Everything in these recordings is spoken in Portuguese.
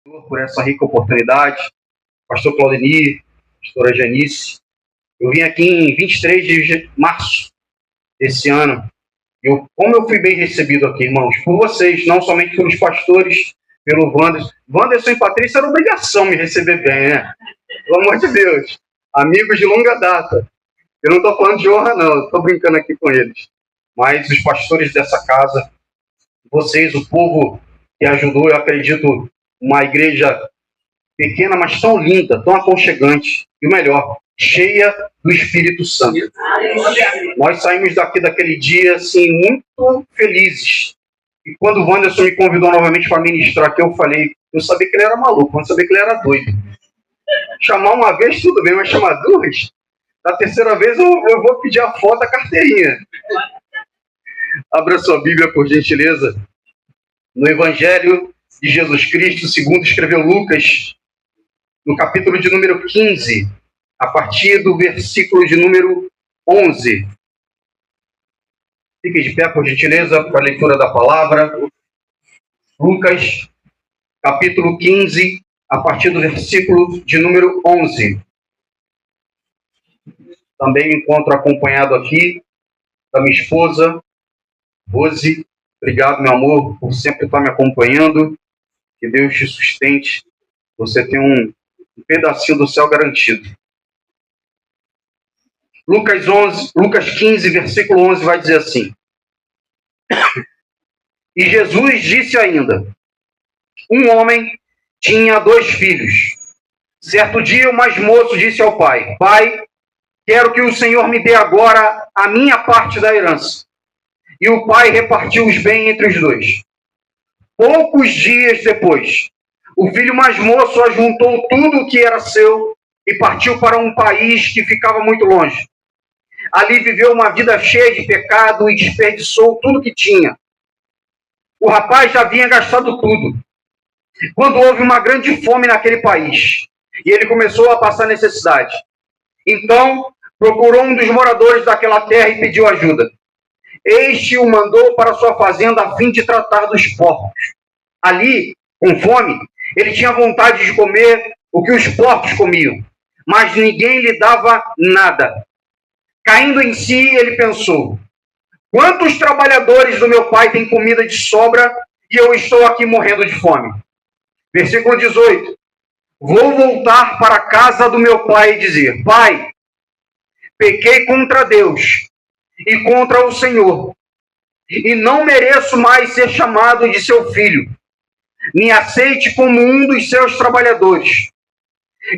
por essa rica oportunidade, pastor Claudemir, pastora Janice. Eu vim aqui em 23 de março desse ano. Como eu fui bem recebido aqui, irmãos, por vocês, não somente pelos pastores, pelo Wanderson. Wanderson e Patrícia era obrigação me receber bem, né? Pelo amor de Deus. Amigos de longa data. Eu não estou falando de honra, não. Estou brincando aqui com eles. Mas os pastores dessa casa, vocês, o povo que ajudou, eu acredito, uma igreja pequena, mas tão linda, tão aconchegante. E o melhor, cheia do Espírito Santo. Nós saímos daquele dia, assim, muito felizes. E quando o Wanderson me convidou novamente para ministrar aqui, eu falei, eu sabia que ele era maluco, eu sabia que ele era doido. Chamar uma vez, tudo bem, mas chamar duas? Na terceira vez, eu vou pedir a foto da carteirinha. Abra sua Bíblia, por gentileza. No Evangelho de Jesus Cristo, segundo escreveu Lucas, no capítulo de número 15, a partir do versículo de número 11. Fique de pé, por gentileza, para a leitura da palavra. Lucas, capítulo 15, a partir do versículo de número 11. Também encontro acompanhado aqui da minha esposa, Rose. Obrigado, meu amor, por sempre estar me acompanhando. Que Deus te sustente. Você tem um pedacinho do céu garantido. Lucas 15, versículo 11 vai dizer assim. E Jesus disse ainda, um homem tinha 2 filhos. Certo dia o mais moço disse ao pai, Pai, quero que o Senhor me dê agora a minha parte da herança. E o pai repartiu os bens entre os 2. Poucos dias depois, o filho mais moço ajuntou tudo o que era seu e partiu para um país que ficava muito longe. Ali viveu uma vida cheia de pecado e desperdiçou tudo que tinha. O rapaz já havia gastado tudo. Quando houve uma grande fome naquele país, e ele começou a passar necessidade. Então, procurou um dos moradores daquela terra e pediu ajuda. Este o mandou para sua fazenda a fim de tratar dos porcos. Ali, com fome, ele tinha vontade de comer o que os porcos comiam, mas ninguém lhe dava nada. Caindo em si, ele pensou, quantos trabalhadores do meu pai têm comida de sobra e eu estou aqui morrendo de fome? Versículo 18. Vou voltar para a casa do meu pai e dizer, Pai, pequei contra Deus e contra o Senhor, e não mereço mais ser chamado de seu filho. Me aceite como um dos seus trabalhadores.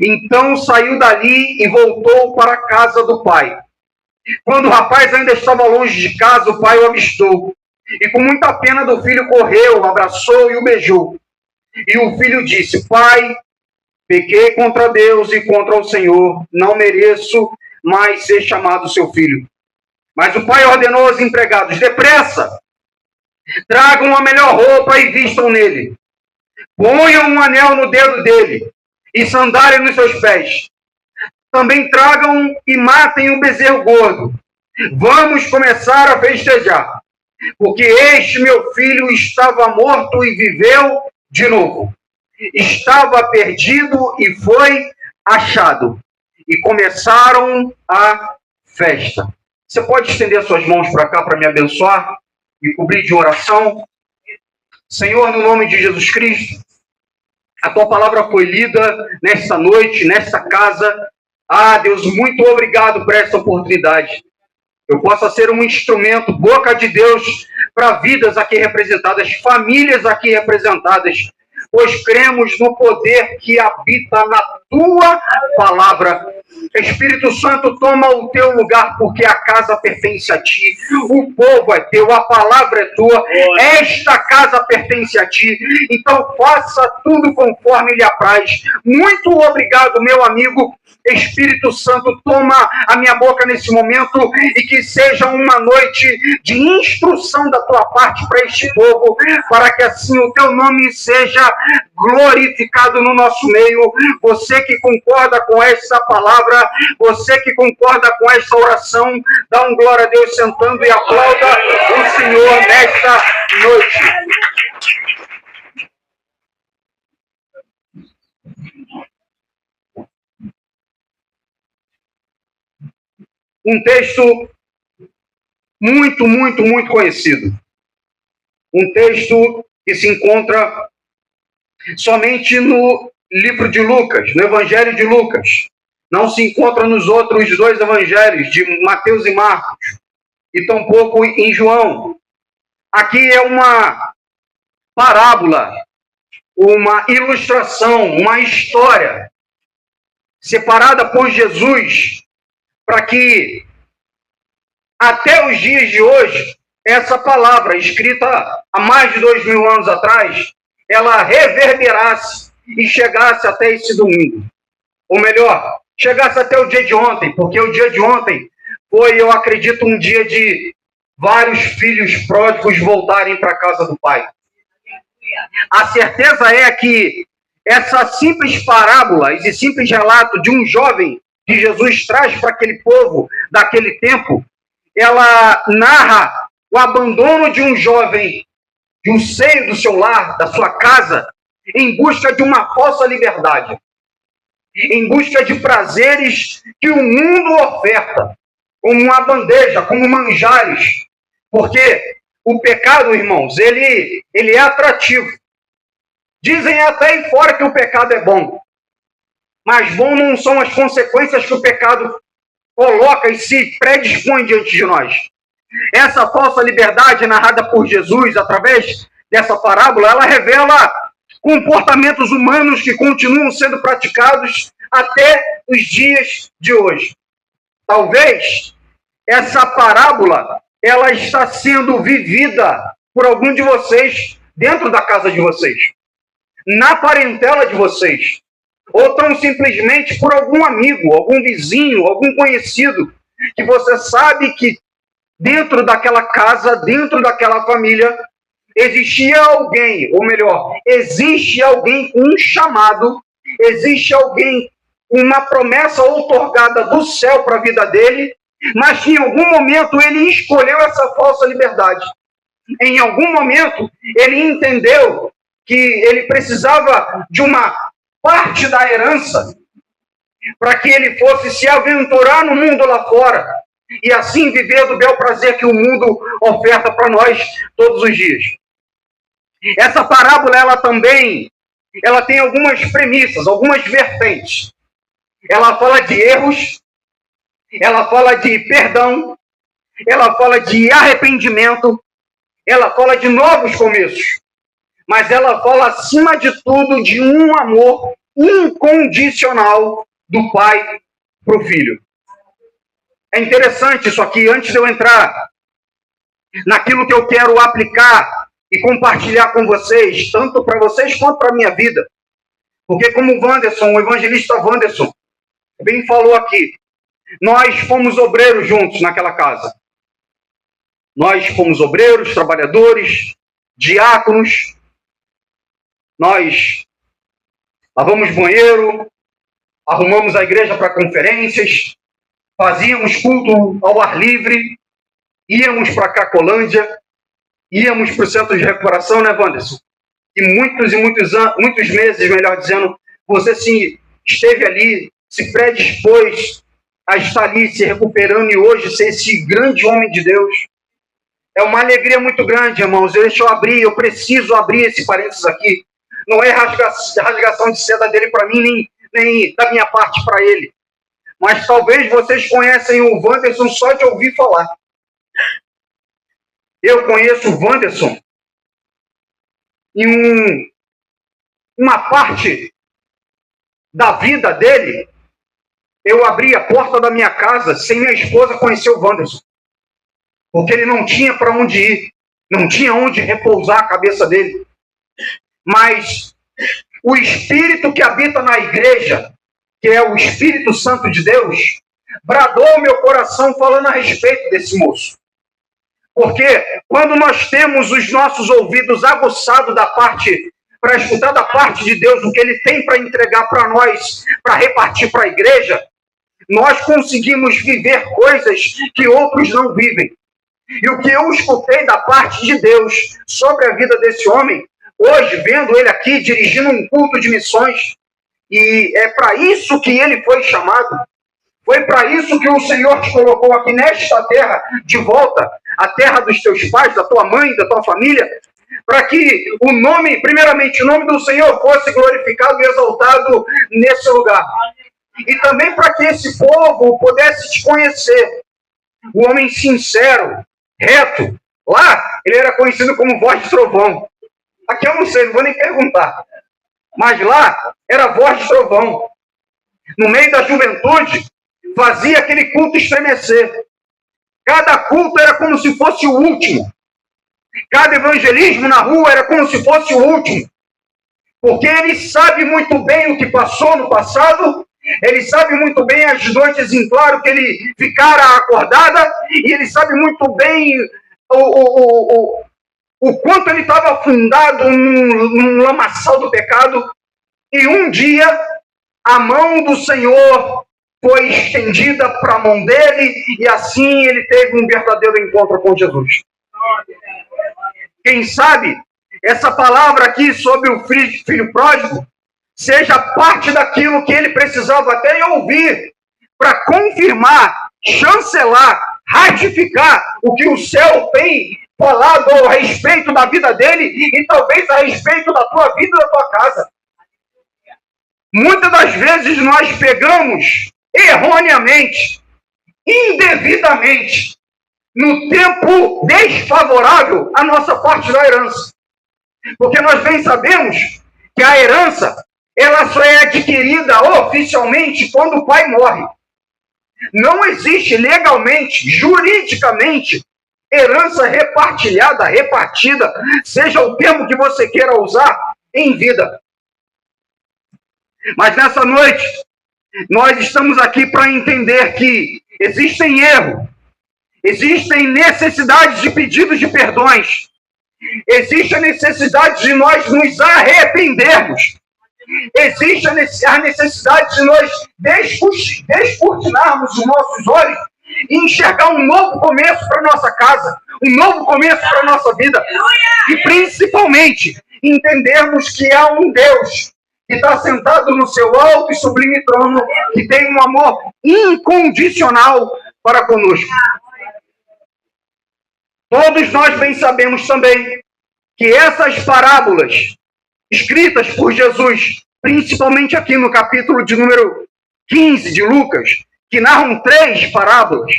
Então saiu dali e voltou para a casa do pai. Quando o rapaz ainda estava longe de casa, o pai o avistou. E com muita pena do filho correu, o abraçou e o beijou. E o filho disse, Pai, pequei contra Deus e contra o Senhor, não mereço mais ser chamado seu filho. Mas o pai ordenou aos empregados, depressa, tragam a melhor roupa e vistam nele. Ponham um anel no dedo dele e sandália nos seus pés. Também tragam e matem um bezerro gordo. Vamos começar a festejar, porque este meu filho estava morto e viveu de novo. Estava perdido e foi achado. E começaram a festa. Você pode estender suas mãos para cá para me abençoar e cobrir de oração? Senhor, no nome de Jesus Cristo, a tua palavra foi lida nesta noite, nesta casa. Ah, Deus, muito obrigado por essa oportunidade. Eu possa ser um instrumento, boca de Deus, para vidas aqui representadas, famílias aqui representadas, pois cremos no poder que habita na tua palavra. Espírito Santo, toma o teu lugar, porque a casa pertence a ti, o povo é teu, a palavra é tua, esta casa pertence a ti, então faça tudo conforme lhe apraz. Muito obrigado, meu amigo. Espírito Santo, toma a minha boca nesse momento e que seja uma noite de instrução da tua parte para este povo, para que assim o teu nome seja glorificado no nosso meio. Você que concorda com essa palavra, você que concorda com essa oração, dá um glória a Deus sentando e aplauda o Senhor nesta noite. um texto muito, muito, muito conhecido. Um texto que se encontra somente no livro de Lucas, no Evangelho de Lucas. Não se encontra nos outros dois evangelhos, de Mateus e Marcos, e tampouco em João. Aqui é uma parábola, uma ilustração, uma história separada por Jesus para que até os dias de hoje essa palavra escrita há mais de 2000 anos atrás ela reverberasse e chegasse até esse domingo. Ou melhor, chegasse até o dia de ontem, porque o dia de ontem foi, eu acredito, um dia de vários filhos pródigos voltarem para a casa do Pai. A certeza é que essa simples parábola, esse simples relato de um jovem que Jesus traz para aquele povo daquele tempo, ela narra o abandono de um jovem de um seio do seu lar, da sua casa, em busca de uma falsa liberdade, em busca de prazeres que o mundo oferta, como uma bandeja, como manjares, porque o pecado, irmãos, ele é atrativo. Dizem até aí fora que o pecado é bom, mas bom não são as consequências que o pecado coloca e se predispõe diante de nós. Essa falsa liberdade narrada por Jesus através dessa parábola, ela revela comportamentos humanos que continuam sendo praticados até os dias de hoje. Talvez essa parábola ela está sendo vivida por algum de vocês dentro da casa de vocês, na parentela de vocês, ou tão simplesmente por algum amigo, algum vizinho, algum conhecido, que você sabe que dentro daquela casa, dentro daquela família, existia alguém, ou melhor, existe alguém com um chamado, existe alguém com uma promessa outorgada do céu para a vida dele, mas que em algum momento ele escolheu essa falsa liberdade. Em algum momento ele entendeu que ele precisava de uma parte da herança para que ele fosse se aventurar no mundo lá fora e assim viver do bel prazer que o mundo oferta para nós todos os dias. Essa parábola, ela tem algumas premissas, algumas vertentes. Ela fala de erros, ela fala de perdão, ela fala de arrependimento, ela fala de novos começos, mas ela fala, acima de tudo, de um amor incondicional do pai para o filho. É interessante isso aqui, antes de eu entrar naquilo que eu quero aplicar e compartilhar com vocês, tanto para vocês quanto para a minha vida. Porque como o evangelista Wanderson bem falou aqui, nós fomos obreiros juntos naquela casa. Nós fomos obreiros, trabalhadores, diáconos, nós lavamos banheiro, arrumamos a igreja para conferências, fazíamos culto ao ar livre, íamos para a Cracolândia, íamos para o centro de recuperação, né, Wanderson? E muitos meses, melhor dizendo, você se esteve ali, se predispôs a estar ali se recuperando e hoje ser esse grande homem de Deus. É uma alegria muito grande, irmãos. Eu preciso abrir esse parênteses aqui. Não é rasgação de seda dele para mim, nem da minha parte para ele. Mas talvez vocês conhecem o Wanderson só de ouvir falar. Eu conheço o Wanderson em uma parte da vida dele. Eu abri a porta da minha casa sem minha esposa conhecer o Wanderson. Porque ele não tinha para onde ir. Não tinha onde repousar a cabeça dele. Mas o Espírito que habita na igreja, que é o Espírito Santo de Deus, bradou ao meu coração falando a respeito desse moço. Porque quando nós temos os nossos ouvidos aguçados para escutar da parte de Deus o que ele tem para entregar para nós, para repartir para a igreja, nós conseguimos viver coisas que outros não vivem. E o que eu escutei da parte de Deus sobre a vida desse homem, hoje, vendo ele aqui dirigindo um culto de missões, e é para isso que ele foi chamado, Foi para isso que o Senhor te colocou aqui nesta terra, de volta, a terra dos teus pais, da tua mãe, da tua família, para que o nome, primeiramente, o nome do Senhor fosse glorificado e exaltado nesse lugar. E também para que esse povo pudesse te conhecer. O homem sincero, reto. Lá, ele era conhecido como voz de trovão. Aqui eu não sei, não vou nem perguntar. Mas lá, era voz de trovão. No meio da juventude, fazia aquele culto estremecer. Cada culto era como se fosse o último. Cada evangelismo na rua era como se fosse o último. Porque ele sabe muito bem o que passou no passado, ele sabe muito bem as noites em claro que ele ficara acordada, e ele sabe muito bem o quanto ele estava afundado num lamaçal do pecado. E um dia, a mão do Senhor foi estendida para a mão dele, e assim ele teve um verdadeiro encontro com Jesus. Quem sabe, essa palavra aqui sobre o filho pródigo seja parte daquilo que ele precisava até ouvir para confirmar, chancelar, ratificar o que o céu tem falado a respeito da vida dele e talvez a respeito da tua vida e da tua casa. Muitas das vezes nós pegamos erroneamente, indevidamente, no tempo desfavorável, a nossa parte da herança. Porque nós bem sabemos que a herança, ela só é adquirida oficialmente quando o pai morre. Não existe legalmente, juridicamente, herança repartilhada, repartida, seja o termo que você queira usar, em vida. Mas nessa noite, nós estamos aqui para entender que existem erros, existem necessidades de pedidos de perdões, existe a necessidade de nós nos arrependermos, existe a necessidade de nós descortinarmos os nossos olhos e enxergar um novo começo para a nossa casa, um novo começo para a nossa vida. E principalmente, entendermos que há um Deus que está sentado no seu alto e sublime trono, que tem um amor incondicional para conosco. Todos nós bem sabemos também que essas parábolas escritas por Jesus, principalmente aqui no capítulo de número 15 de Lucas, que narram 3 parábolas.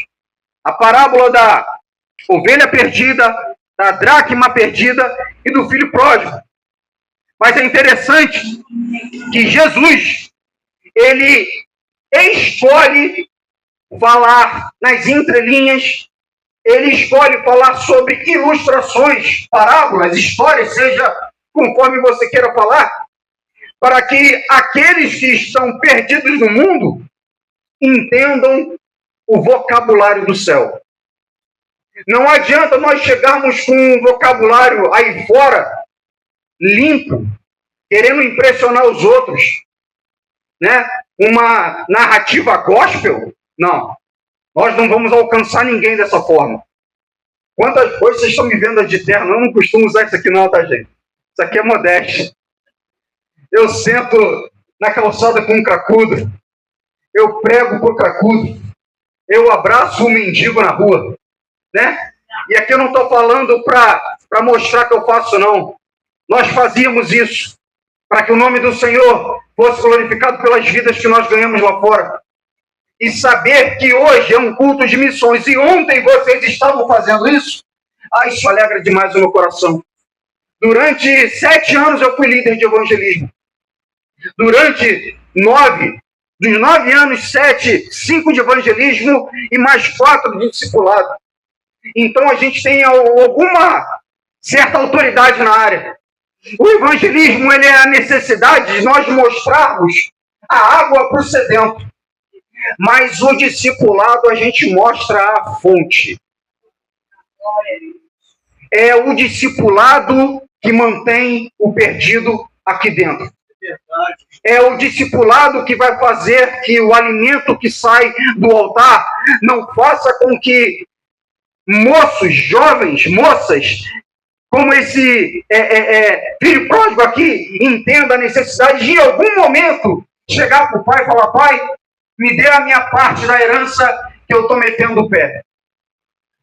A parábola da ovelha perdida, da dracma perdida e do filho pródigo. Mas é interessante que Jesus, ele escolhe falar nas entrelinhas, ele escolhe falar sobre ilustrações, parábolas, histórias, seja conforme você queira falar, para que aqueles que estão perdidos no mundo entendam o vocabulário do céu. Não adianta nós chegarmos com um vocabulário aí fora, limpo, querendo impressionar os outros, né? Uma narrativa gospel? Não. Nós não vamos alcançar ninguém dessa forma. Quantas coisas vocês estão me vendo de terno? Eu não costumo usar isso aqui não, tá, gente? Isso aqui é modéstia. Eu sento na calçada com um cracudo. Eu prego pro cracudo. Eu abraço um mendigo na rua. Né? E aqui eu não estou falando para mostrar que eu faço, não. Nós fazíamos isso para que o nome do Senhor fosse glorificado pelas vidas que nós ganhamos lá fora. E saber que hoje é um culto de missões e ontem vocês estavam fazendo isso, isso alegra demais o meu coração. Durante 7 anos eu fui líder de evangelismo. Durante 9 anos, 5 de evangelismo e mais 4 de discipulado. Então a gente tem alguma certa autoridade na área. O evangelismo, ele é a necessidade de nós mostrarmos a água para o sedento. Mas o discipulado, a gente mostra a fonte. É o discipulado que mantém o perdido aqui dentro. É o discipulado que vai fazer que o alimento que sai do altar não faça com que moços, jovens, moças, como esse filho pródigo aqui, entenda a necessidade de, em algum momento, chegar para o pai e falar: pai, me dê a minha parte da herança que eu estou metendo o pé.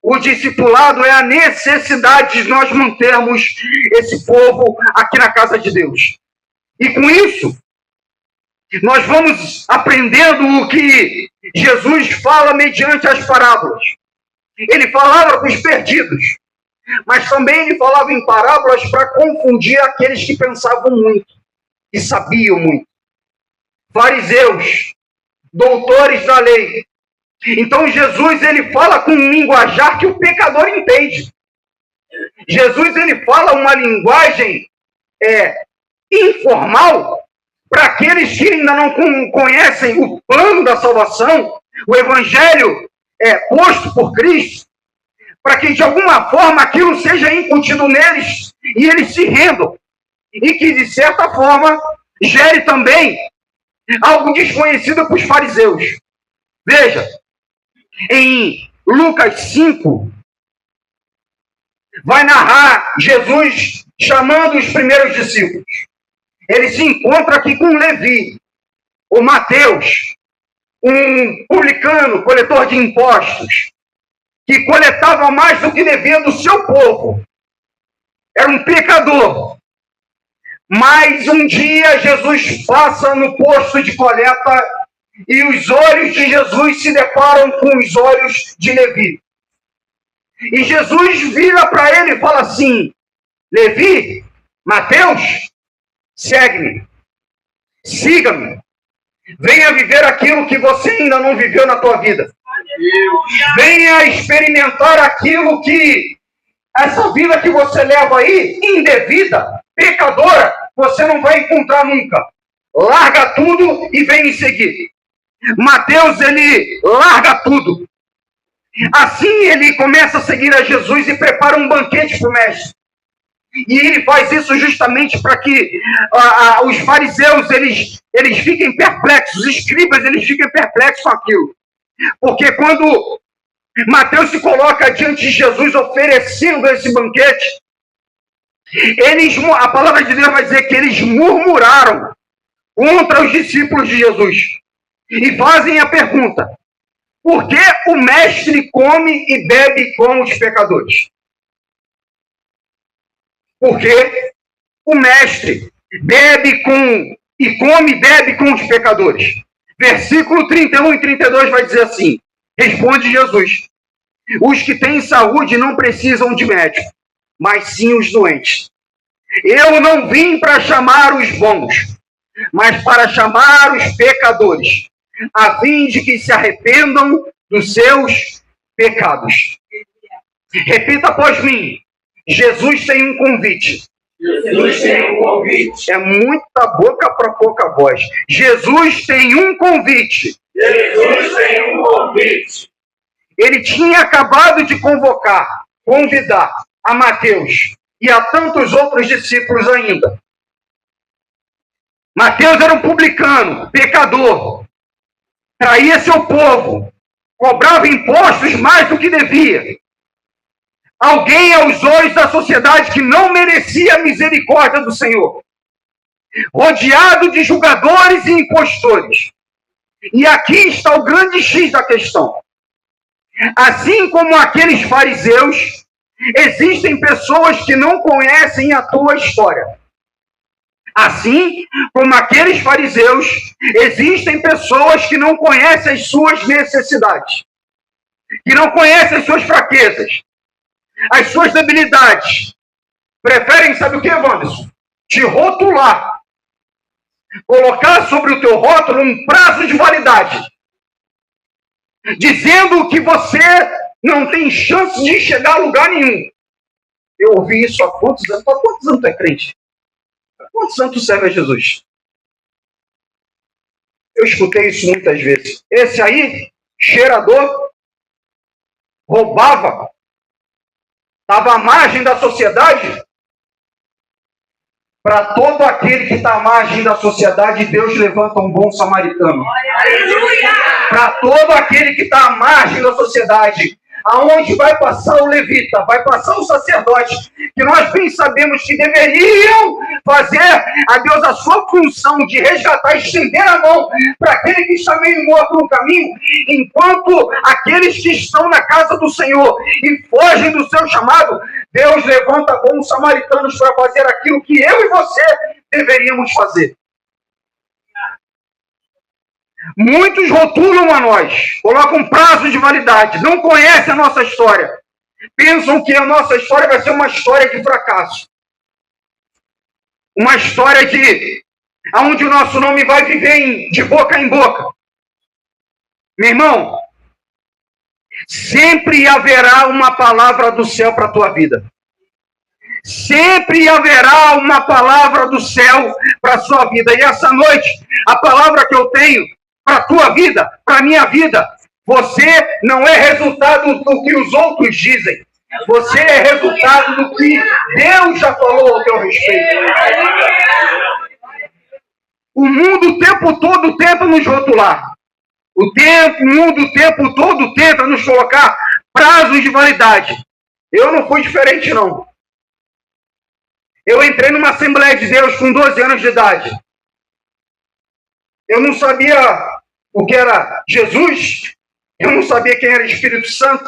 O discipulado é a necessidade de nós mantermos esse povo aqui na casa de Deus. E com isso, nós vamos aprendendo o que Jesus fala mediante as parábolas. Ele falava com os perdidos, mas também ele falava em parábolas para confundir aqueles que pensavam muito e sabiam muito. Fariseus, doutores da lei. Então Jesus ele fala com um linguajar que o pecador entende. Jesus ele fala uma linguagem informal para aqueles que ainda não conhecem o plano da salvação, o evangelho posto por Cristo, para que de alguma forma aquilo seja incutido neles e eles se rendam. E que de certa forma gere também algo desconhecido para os fariseus. Veja, em Lucas 5, vai narrar Jesus chamando os primeiros discípulos. Ele se encontra aqui com Levi, o Mateus, um publicano, coletor de impostos, que coletava mais do que devia do seu povo. Era um pecador. Mas um dia Jesus passa no posto de coleta e os olhos de Jesus se deparam com os olhos de Levi. E Jesus vira para ele e fala assim: Levi, Mateus, segue-me, siga-me, venha viver aquilo que você ainda não viveu na tua vida. Venha experimentar aquilo que essa vida que você leva aí, indevida, pecadora, você não vai encontrar nunca. Larga tudo e vem me seguir. Mateus, ele larga tudo. Assim ele começa a seguir a Jesus e prepara um banquete para o mestre. E ele faz isso justamente para que os fariseus eles fiquem perplexos, os escribas eles fiquem perplexos com aquilo. Porque quando Mateus se coloca diante de Jesus oferecendo esse banquete, a palavra de Deus vai dizer que eles murmuraram contra os discípulos de Jesus. E fazem a pergunta: por que o mestre come e bebe com os pecadores? Porque o mestre come e bebe com os pecadores. Versículo 31 e 32 vai dizer assim: responde Jesus: os que têm saúde não precisam de médico, mas sim os doentes. Eu não vim para chamar os bons, mas para chamar os pecadores, a fim de que se arrependam dos seus pecados. Repita após mim: Jesus tem um convite. Jesus tem um convite. É muita boca para pouca voz. Jesus tem um convite. Jesus tem um convite. Ele tinha acabado de convidar a Mateus e a tantos outros discípulos ainda. Mateus era um publicano, pecador, traía seu povo, cobrava impostos mais do que devia. Alguém aos olhos da sociedade que não merecia a misericórdia do Senhor, rodeado de julgadores e impostores. E aqui está o grande X da questão. Assim como aqueles fariseus, existem pessoas que não conhecem a tua história. Assim como aqueles fariseus, existem pessoas que não conhecem as suas necessidades, que não conhecem as suas fraquezas, as suas debilidades. Preferem, sabe o que, Wanderson? Te rotular. Colocar sobre o teu rótulo um prazo de validade, dizendo que você não tem chance de chegar a lugar nenhum. Eu ouvi isso há quantos anos? Há quantos anos tu é crente? Há quantos anos tu serve a Jesus? Eu escutei isso muitas vezes. Esse aí, cheirador, roubava, estava à margem da sociedade. Para todo aquele que está à margem da sociedade, Deus levanta um bom samaritano. Aleluia! Para todo aquele que está à margem da sociedade, aonde vai passar o levita, vai passar o sacerdote, que nós bem sabemos que deveriam fazer a Deus a sua função de resgatar, estender a mão para aquele que está meio morto no caminho, enquanto aqueles que estão na casa do Senhor e fogem do seu chamado, Deus levanta bons samaritanos para fazer aquilo que eu e você deveríamos fazer. Muitos rotulam a nós, colocam prazo de validade, não conhecem a nossa história. Pensam que a nossa história vai ser uma história de fracasso. Uma história onde o nosso nome vai viver de boca em boca. Meu irmão, sempre haverá uma palavra do céu para a tua vida. Sempre haverá uma palavra do céu para a sua vida. E essa noite, a palavra que eu tenho para a tua vida, para a minha vida, você não é resultado do que os outros dizem. Você é resultado do que Deus já falou ao teu respeito. O mundo o tempo todo tenta nos rotular. O mundo o tempo todo tenta nos colocar prazos de validade. Eu não fui diferente, não. Eu entrei numa Assembleia de Deus com 12 anos de idade. Eu não sabia o que era Jesus. Eu não sabia quem era Espírito Santo.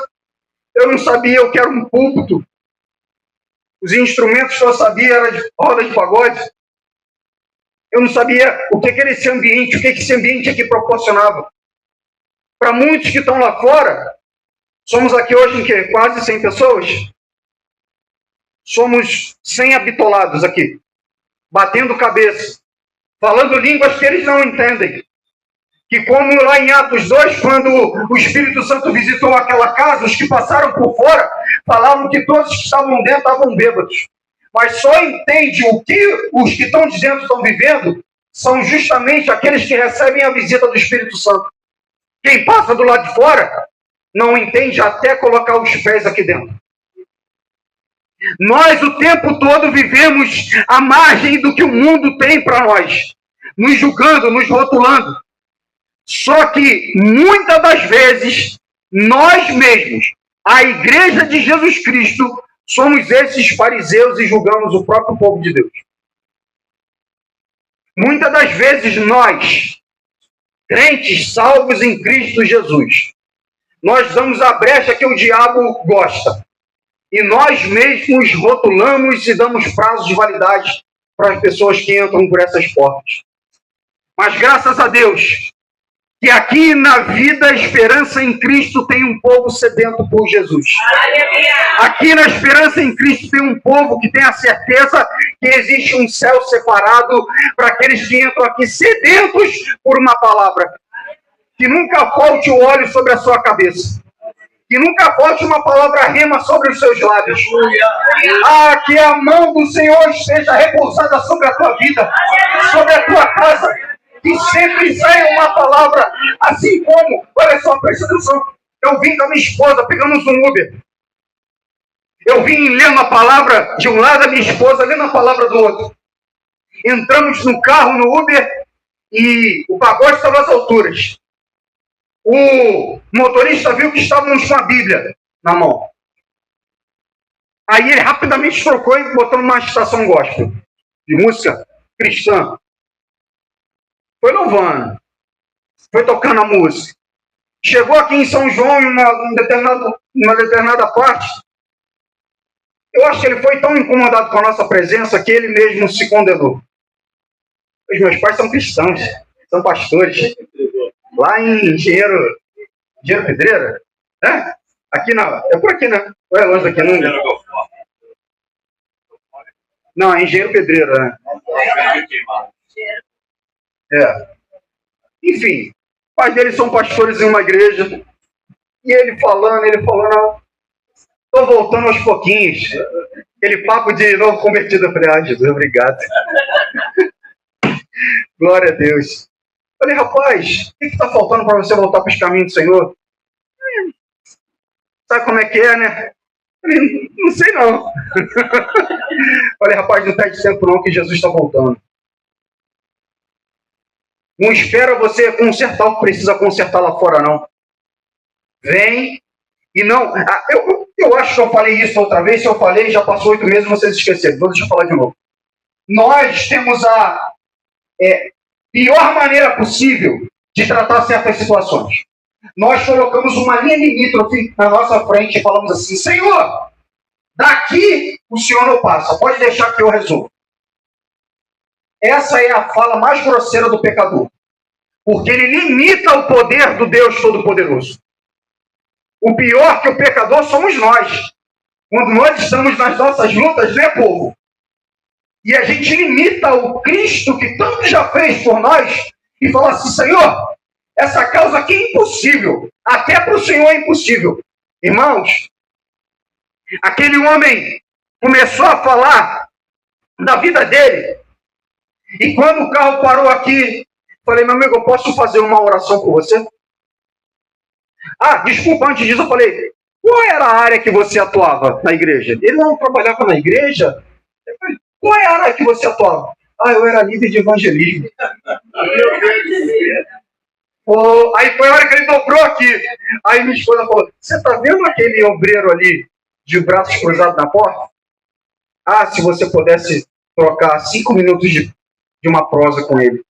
Eu não sabia o que era um púlpito. Os instrumentos que eu sabia eram de roda de pagode. Eu não sabia o que era esse ambiente, o que esse ambiente aqui proporcionava. Para muitos que estão lá fora, somos aqui hoje em quê? Quase 100 pessoas? Somos 100 habitolados aqui, batendo cabeça, falando línguas que eles não entendem. Que como lá em Atos 2, quando o Espírito Santo visitou aquela casa, os que passaram por fora falavam que todos que estavam dentro estavam bêbados. Mas só entende o que os que estão de dentro estão vivendo são justamente aqueles que recebem a visita do Espírito Santo. Quem passa do lado de fora não entende até colocar os pés aqui dentro. Nós o tempo todo vivemos à margem do que o mundo tem para nós, nos julgando, nos rotulando. Só que, muitas das vezes, nós mesmos, a Igreja de Jesus Cristo, somos esses fariseus e julgamos o próprio povo de Deus. Muitas das vezes nós, crentes salvos em Cristo Jesus, nós damos a brecha que o diabo gosta. E nós mesmos rotulamos e damos prazos de validade para as pessoas que entram por essas portas. Mas graças a Deus, que aqui na Vida Esperança em Cristo tem um povo sedento por Jesus. Aqui na Esperança em Cristo tem um povo que tem a certeza que existe um céu separado para aqueles que entram aqui sedentos por uma palavra. Que nunca falte o óleo sobre a sua cabeça. Que nunca falte uma palavra rema sobre os seus lábios. Que a mão do Senhor esteja repousada sobre a tua vida, sobre a tua casa. Que sempre saia uma palavra, assim como, olha só, presta atenção. Eu vim com a minha esposa, pegamos um Uber. Eu vim lendo a palavra de um lado, a minha esposa lendo a palavra do outro. Entramos no carro, no Uber, e o pagode estava às alturas. O motorista viu que estávamos com a Bíblia na mão. Aí ele rapidamente trocou e botou numa estação gospel, de música cristã. Foi louvando, foi tocando a música. Chegou aqui em São João, em uma determinada parte, eu acho que ele foi tão incomodado com a nossa presença que ele mesmo se condenou. Os meus pais são cristãos, são pastores. Lá em Engenheiro Pedreira, né? Aqui não, é por aqui, né? Ou é longe daqui? Não, é Engenheiro Pedreira, né? Enfim, os pais dele são pastores em uma igreja. E ele falando, estou voltando aos pouquinhos. Aquele papo de novo convertido. Eu falei, Jesus, obrigado. Glória a Deus. Falei, rapaz, o que está faltando para você voltar para os caminhos do Senhor? Sabe como é que é, né? Falei, não sei não. Falei, rapaz, não perde tempo não, que Jesus está voltando. Não espera você consertar o que precisa consertar lá fora, não. Vem E não... Eu acho que eu falei isso outra vez. Se eu falei, já passou 8 meses, vocês esqueceram. Então deixa eu falar de novo. Nós temos a pior maneira possível de tratar certas situações. Nós colocamos uma linha limítrofe na nossa frente e falamos assim: Senhor, daqui o Senhor não passa, pode deixar que eu resolvo. Essa é a fala mais grosseira do pecador, porque ele limita o poder do Deus Todo-Poderoso. O pior que o pecador somos nós, quando nós estamos nas nossas lutas, né, povo? E a gente limita o Cristo que tanto já fez por nós e fala assim: Senhor, essa causa aqui é impossível, até para o Senhor é impossível. Irmãos, aquele homem começou a falar da vida dele, e quando o carro parou aqui, falei: meu amigo, eu posso fazer uma oração por você? Desculpa, antes disso eu falei: qual era a área que você atuava na igreja? Ele não trabalhava na igreja? Eu falei: qual é a área que você atuava? Eu era líder de evangelismo. Aí foi a hora que ele dobrou aqui. Aí minha esposa falou: você tá vendo aquele obreiro ali de braços cruzados na porta? Se você pudesse trocar 5 minutos de uma prosa com ele.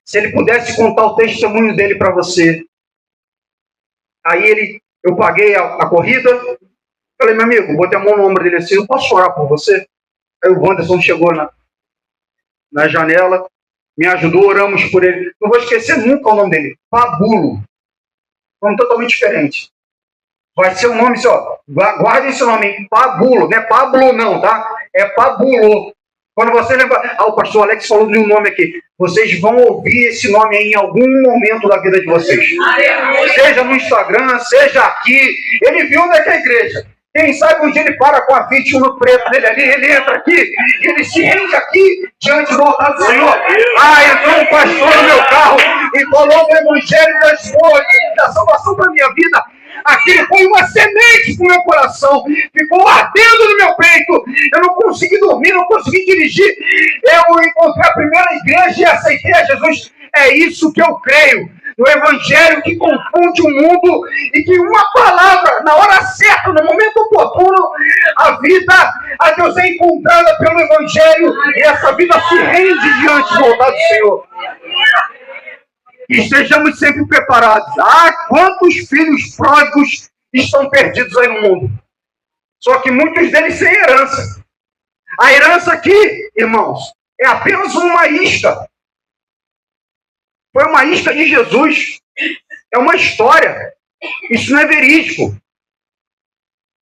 Se ele pudesse contar o testemunho dele para você. Aí eu paguei a corrida. Falei: meu amigo, botei a mão no ombro dele assim: eu posso orar por você? Aí o Wanderson chegou na janela, me ajudou, oramos por ele. Não vou esquecer nunca o nome dele: Pabulo. Nome totalmente diferente. Vai ser o nome, guardem esse nome, hein? Pabulo, não é Pablo não, tá? É Pabulo. Quando você lembra... o pastor Alex falou de um nome aqui. Vocês vão ouvir esse nome aí em algum momento da vida de vocês. Seja no Instagram, seja aqui. Ele viu onde é que é a igreja. Quem sabe um dia ele para com a Fiat no preto dele ali, ele entra aqui, e ele se rende aqui diante do altar do Senhor. Entrou um pastor no meu carro e falou do evangelho da salvação para a minha vida. Aquilo foi uma semente para o meu coração, ficou ardendo no meu peito. Eu não consegui dormir, não consegui dirigir. Eu encontrei a primeira igreja e aceitei a Jesus. É isso que eu creio. No evangelho que confunde o mundo e que uma palavra, na hora certa, no momento oportuno, a Deus é encontrada pelo evangelho e essa vida se rende diante do altar do Senhor. E estejamos sempre preparados. Quantos filhos pródigos estão perdidos aí no mundo? Só que muitos deles sem herança. A herança aqui, irmãos, é apenas uma isca. Foi uma isca de Jesus. É uma história. Isso não é verídico.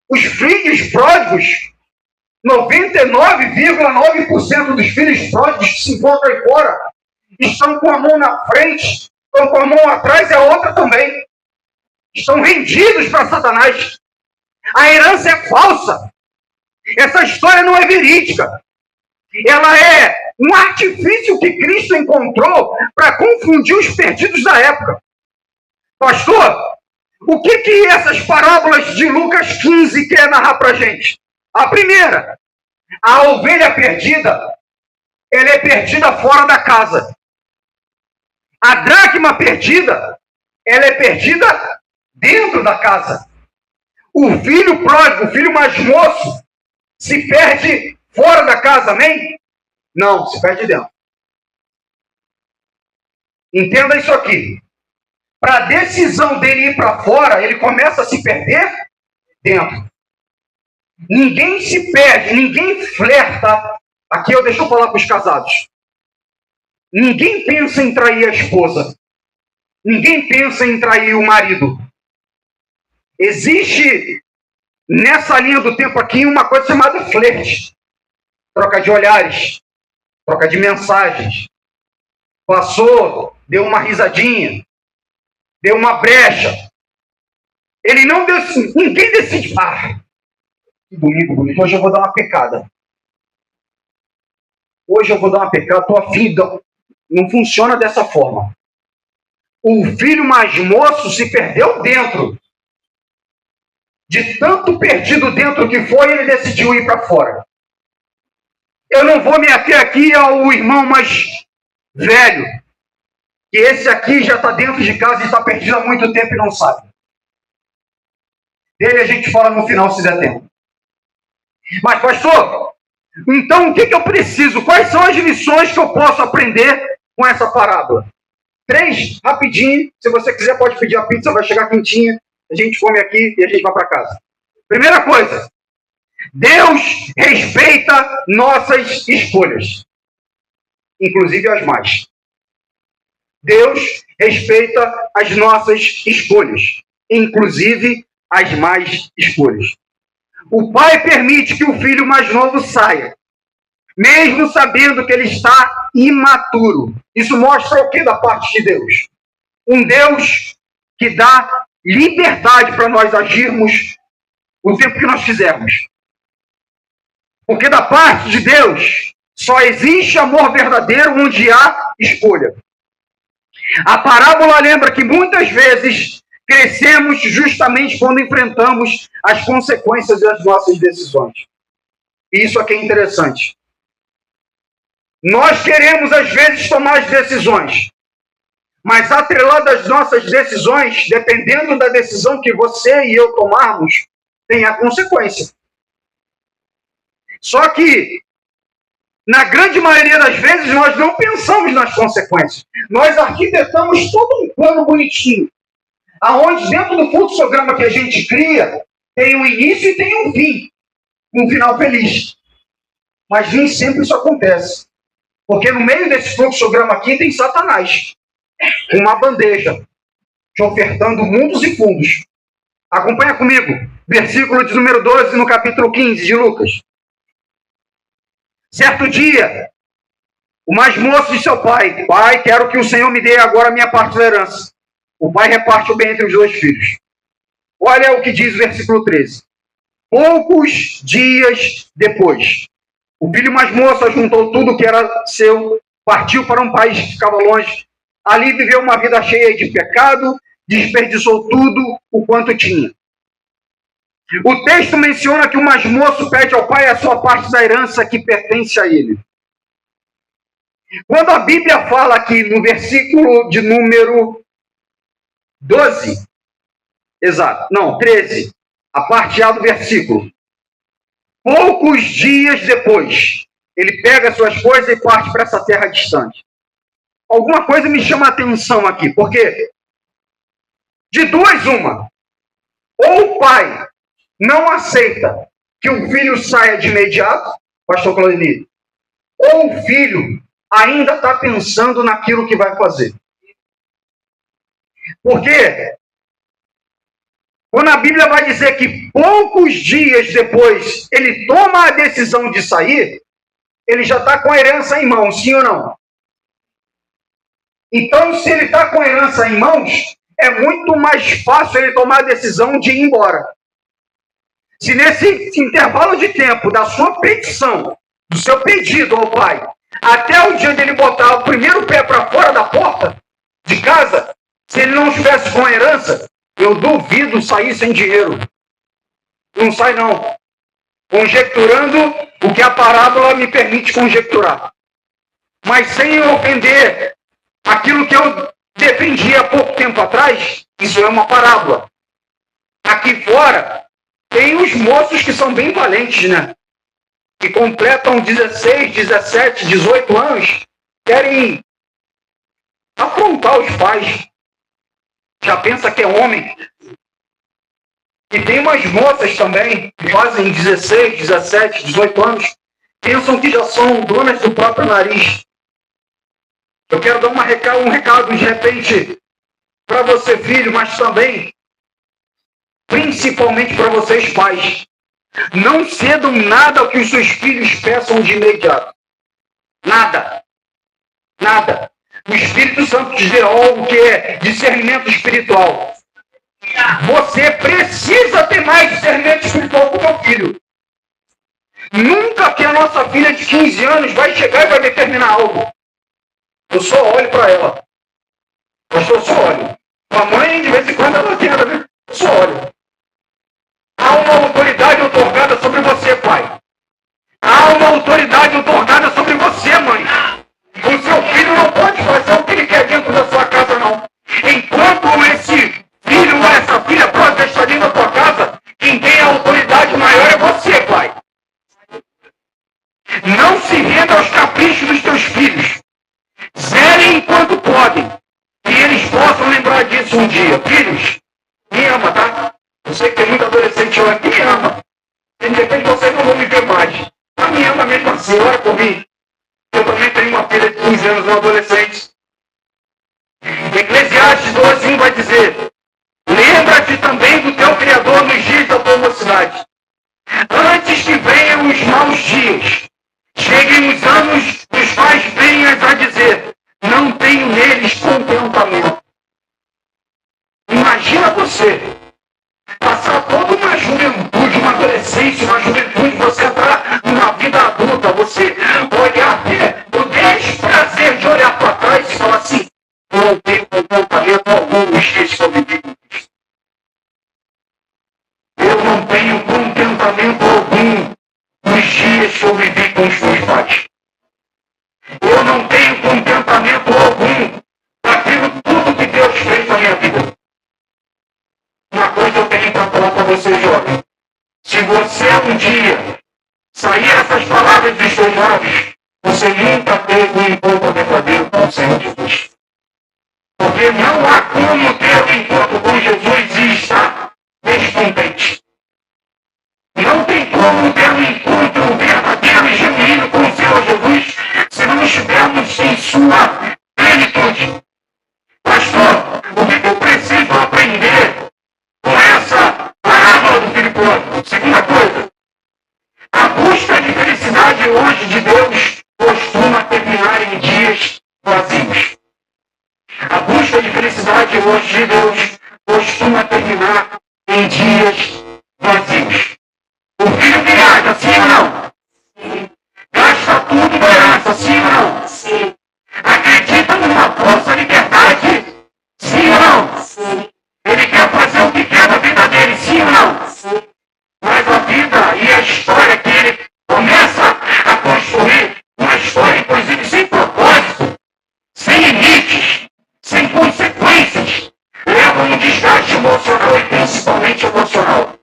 Os filhos pródigos, 99,9% dos filhos pródigos que se encontram aí fora, estão com a mão na frente, estão com a mão atrás e a outra também. Estão rendidos para Satanás. A herança é falsa. Essa história não é verídica. Ela é um artifício que Cristo encontrou para confundir os perdidos da época. Pastor, o que essas parábolas de Lucas 15 quer narrar para a gente? A primeira, a ovelha perdida, ela é perdida fora da casa. A dracma perdida, ela é perdida dentro da casa. O filho pródigo, o filho mais moço, se perde fora da casa, amém? Não, se perde dentro. Entenda isso aqui. Para a decisão dele ir para fora, ele começa a se perder dentro. Ninguém se perde, ninguém flerta. Aqui deixa eu falar para os casados. Ninguém pensa em trair a esposa. Ninguém pensa em trair o marido. Existe, nessa linha do tempo aqui, uma coisa chamada flerte. Troca de olhares, troca de mensagens. Passou, deu uma risadinha, deu uma brecha. Ele não decide, ninguém decide. Que domingo bonito, hoje eu vou dar uma pecada. Hoje eu vou dar uma pecada, estou afim. Não funciona dessa forma. O filho mais moço se perdeu dentro. De tanto perdido dentro que foi, ele decidiu ir para fora. Eu não vou me ater aqui ao irmão mais velho, que esse aqui já está dentro de casa e está perdido há muito tempo e não sabe. Dele a gente fala no final, se der tempo. Mas, pastor, então o que eu preciso? Quais são as lições que eu posso aprender com essa parábola? 3, rapidinho. Se você quiser, pode pedir a pizza, vai chegar quentinha. A gente come aqui e a gente vai para casa. Primeira coisa, Deus respeita nossas escolhas, inclusive as más. Deus respeita as nossas escolhas, inclusive as más escolhas. O pai permite que o filho mais novo saia, mesmo sabendo que ele está imaturo. Isso mostra o que da parte de Deus? Um Deus que dá liberdade para nós agirmos o tempo que nós quisermos. Porque da parte de Deus só existe amor verdadeiro onde há escolha. A parábola lembra que muitas vezes crescemos justamente quando enfrentamos as consequências das nossas decisões. E isso aqui é interessante. Nós queremos, às vezes, tomar as decisões, mas atrelado às nossas decisões, dependendo da decisão que você e eu tomarmos, tem a consequência. Só que, na grande maioria das vezes, nós não pensamos nas consequências. Nós arquitetamos todo um plano bonitinho, aonde dentro do fluxograma que a gente cria, tem um início e tem um fim, um final feliz. Mas nem sempre isso acontece. Porque no meio desse fluxograma aqui tem Satanás, com uma bandeja, te ofertando mundos e fundos. Acompanha comigo, versículo de número 12, no capítulo 15 de Lucas. Certo dia, o mais moço disse ao pai: Pai, quero que o Senhor me dê agora a minha parte da herança. O pai reparte o bem entre os 2 filhos. Olha o que diz o versículo 13. Poucos dias depois, o filho mais moço ajuntou tudo que era seu, partiu para um país que ficava longe. Ali viveu uma vida cheia de pecado, desperdiçou tudo o quanto tinha. O texto menciona que o mais moço pede ao pai a sua parte da herança que pertence a ele. Quando a Bíblia fala aqui no versículo de número 12, 13, a parte A do versículo. Poucos dias depois, ele pega suas coisas e parte para essa terra distante. Alguma coisa me chama a atenção aqui, porque de duas uma, ou o pai não aceita que o filho saia de imediato, pastor Claudinei, ou o filho ainda está pensando naquilo que vai fazer. Porque quando a Bíblia vai dizer que poucos dias depois ele toma a decisão de sair, ele já está com a herança em mãos, sim ou não? Então, se ele está com a herança em mãos, é muito mais fácil ele tomar a decisão de ir embora. Se nesse intervalo de tempo da sua petição, do seu pedido ao pai, até o dia dele botar o primeiro pé para fora da porta de casa, se ele não estivesse com a herança, eu duvido sair sem dinheiro. Não sai, não. Conjecturando o que a parábola me permite conjecturar. Mas sem ofender aquilo que eu defendi há pouco tempo atrás, isso é uma parábola. Aqui fora, tem os moços que são bem valentes, né? Que completam 16, 17, 18 anos, querem afrontar os pais. Já pensa que é homem. E tem umas moças também, que fazem 16, 17, 18 anos, pensam que já são donas do próprio nariz. Eu quero dar um recado, de repente, para você, filho, mas também, principalmente para vocês, pais. Não cedam nada ao que os seus filhos peçam de imediato. Nada. Nada. O Espírito Santo te deu algo que é discernimento espiritual. Você precisa ter mais discernimento espiritual com o teu filho. Nunca que a nossa filha de 15 anos vai chegar e vai determinar algo. Eu só olho para ela. Eu só olho. A mãe, de vez em quando, ela tenta, né? Eu só olho. Há uma autoridade otorgada sobre você, pai. Há uma autoridade otorgada sobre você, mãe. O seu filho não pode fazer o que ele quer dentro da sua casa, não. Enquanto esse filho ou essa filha pode estar dentro da tua casa, se renda aos caprichos dos teus filhos. Zelem enquanto podem, que eles possam lembrar disso um dia. Filhos, me ama, tá? Eu sei que tem muito adolescente lá que me ama. E de repente vocês não vão me ver mais. Mas me ama mesmo assim, ora por mim. Eu também tenho uma filha de 15 anos, uma adolescente. Eclesiastes 12:1 vai dizer: lembra-te também do teu Criador nos dias da tua mocidade, antes que venham os maus dias, cheguem os anos dos quais venhas a dizer: não tenho neles contentamento. Imagina você passar toda uma juventude, uma adolescência, uma juventude, você entrar numa vida adulta, você olhar, ter o desprazer de olhar para trás e falar assim: eu não tenho contentamento algum nos dias que eu vivi com Cristo. Eu não tenho contentamento algum nos dias que eu vivi com os meus pais. Eu não tenho contentamento algum daquilo tudo que Deus fez na minha vida. Uma coisa eu tenho para falar para você, jovem. Se você um dia sair essas palavras dos seus lábios, você nunca teve um encontro verdadeiro com o Senhor Jesus. Porque não há como ter um encontro com Jesus e estar descontente. Não tem como ter um encontro verdadeiro e genuíno com o Senhor Jesus se não estivermos em sua plenitude. Pastor, o que eu preciso aprender com essa parábola do filho pródigo? Segunda coisa, a busca de felicidade longe de Deus costuma terminar em dias vazios. A busca de felicidade longe de Deus costuma terminar em dias vazios. O filho viaja, sim ou não? Sim. Gasta tudo na herança, sim ou não? Sim. Acredita numa falsa liberdade, sim ou não? Sim. Ele quer fazer o que quer da vida dele, sim ou não? Sim. Mas a vida e a história que ele começa a construir, uma história inclusive sem propósito, sem limites, sem consequências, leva a um desgaste emocional e principalmente emocional.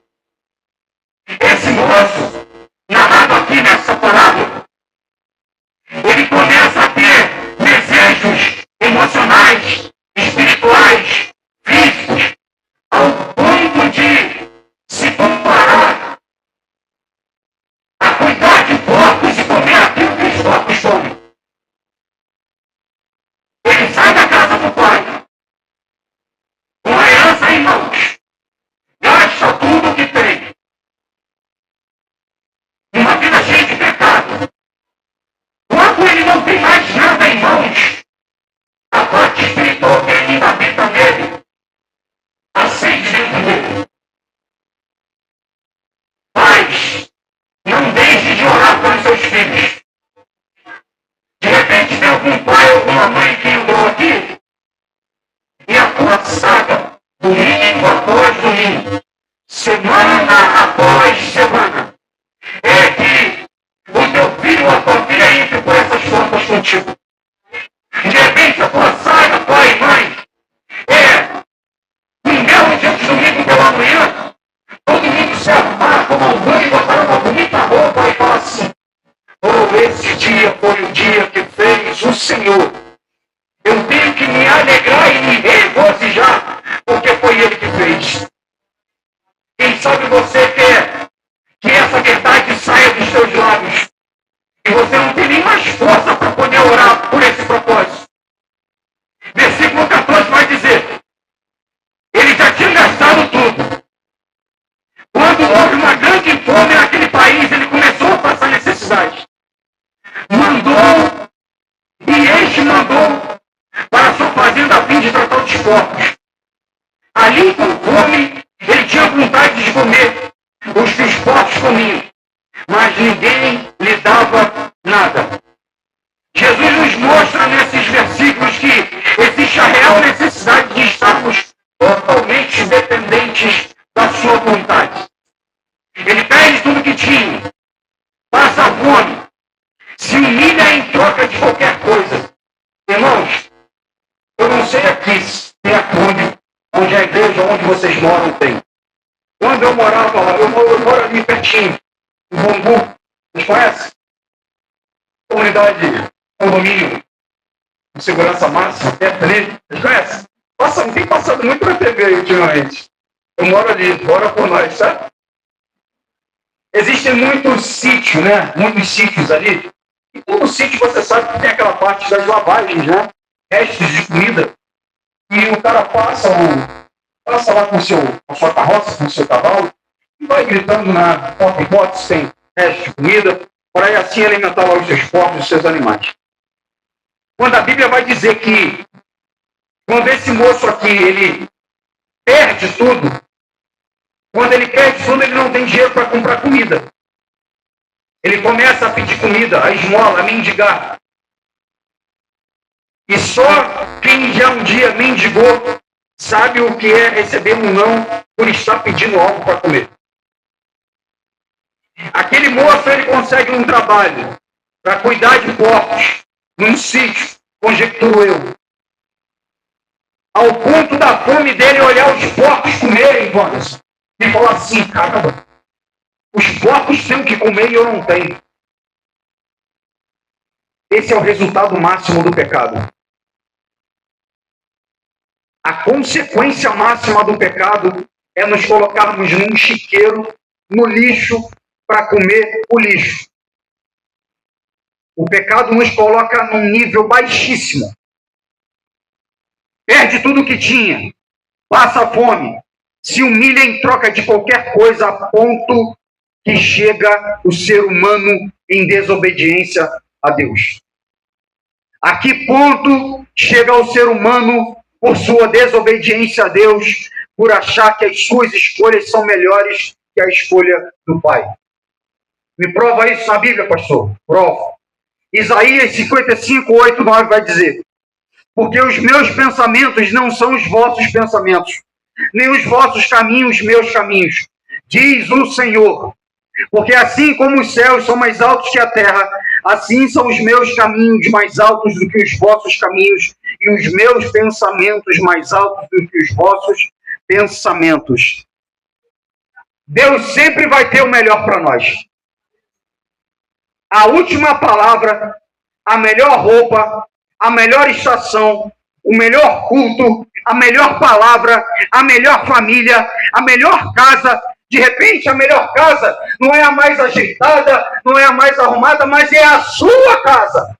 Esse moço, narrado aqui nessa parábola, ele começa a ter desejos emocionais, espirituais, físicos, ao ponto de se comparar a cuidar de porcos e comer aquilo que os porcos comem. Ele sai da casa do pai, com a herança em mãos, gasta tudo o que tem. Uma vida cheia de pecado. Quando ele não tem mais nada em mãos, a parte espiritual que ainda habita nele, acende dentro dele. Pais, não deixe de orar pelos seus filhos. De repente tem algum pai ou alguma mãe que andou aqui e a tua saga, domingo após domingo, semana após semana, é que o teu filho ou a tua filha entre por essas portas contigo. De repente a tua saga, pai e mãe, um belo dia de domingo pela manhã, todo mundo se arrumar como alguém e botar uma bonita roupa e falar assim: oh, esse dia foi o dia que fez o Senhor. Eu tenho que me alegrar e me regozijar, porque foi Ele que fez. Quem sabe você quer que essa verdade saia dos seus lábios e você não tem nem mais força para poder orar por esse propósito. Versículo 14 vai dizer: ele já tinha gastado tudo. Quando houve uma grande fome naquele país, ele começou a passar necessidade. Este mandou para sua fazenda a fim de tratar os porcos. Ali com fome, ele tinha vontade de comer os que os porcos comiam, mas ninguém lhe dava nada. Jesus nos mostra nesses versículos que existe a real necessidade de estarmos totalmente dependentes da sua vontade. Ele perde tudo que tinha, passa fome, se humilha em troca de qualquer coisa. Irmãos, eu não sei aqui se tem a clube, onde a igreja onde vocês moram tem. Quando eu morava lá, eu moro ali pertinho, em Bangu, vocês conhecem? unidade, condomínio de segurança máxima, perto ali, vocês conhecem? Tem passado muito na TV aí ultimamente. Eu moro ali, bora por nós, sabe? Existem muitos sítios, né? Muitos sítios ali. E todo sítio, você sabe que tem aquela parte das lavagens, né? Restos de comida. E o cara passa lá com a sua carroça, com o seu cavalo, e vai gritando na porta se tem resto de comida, para aí assim alimentar lá os seus porcos, os seus animais. Quando a Bíblia vai dizer que quando esse moço aqui, ele perde tudo, quando ele perde tudo, ele não tem dinheiro para comprar comida. Ele começa a pedir comida, a esmola, a mendigar. E só quem já um dia mendigou sabe o que é receber um não por estar pedindo algo para comer. Aquele moço, ele consegue um trabalho para cuidar de porcos num sítio, conjecturo eu. Ao ponto da fome dele olhar os porcos comerem, Wanderson, e falar assim, caramba, os porcos têm o que comer e eu não tenho. Esse é o resultado máximo do pecado. A consequência máxima do pecado é nos colocarmos num chiqueiro, no lixo, para comer o lixo. O pecado nos coloca num nível baixíssimo. Perde tudo o que tinha, passa fome, se humilha em troca de qualquer coisa, a ponto que chega o ser humano em desobediência a Deus. A que ponto chega o ser humano por sua desobediência a Deus, por achar que as suas escolhas são melhores que a escolha do Pai? Me prova isso na Bíblia, pastor? Prova. Isaías 55, 8, 9 vai dizer: porque os meus pensamentos não são os vossos pensamentos, nem os vossos caminhos, meus caminhos, diz o Senhor. Porque assim como os céus são mais altos que a terra, assim são os meus caminhos mais altos do que os vossos caminhos, e os meus pensamentos mais altos do que os vossos pensamentos. Deus sempre vai ter o melhor para nós. A última palavra, a melhor roupa, a melhor estação, o melhor culto, a melhor palavra, a melhor família, a melhor casa. De repente, a melhor casa não é a mais ajeitada, não é a mais arrumada, mas é a sua casa.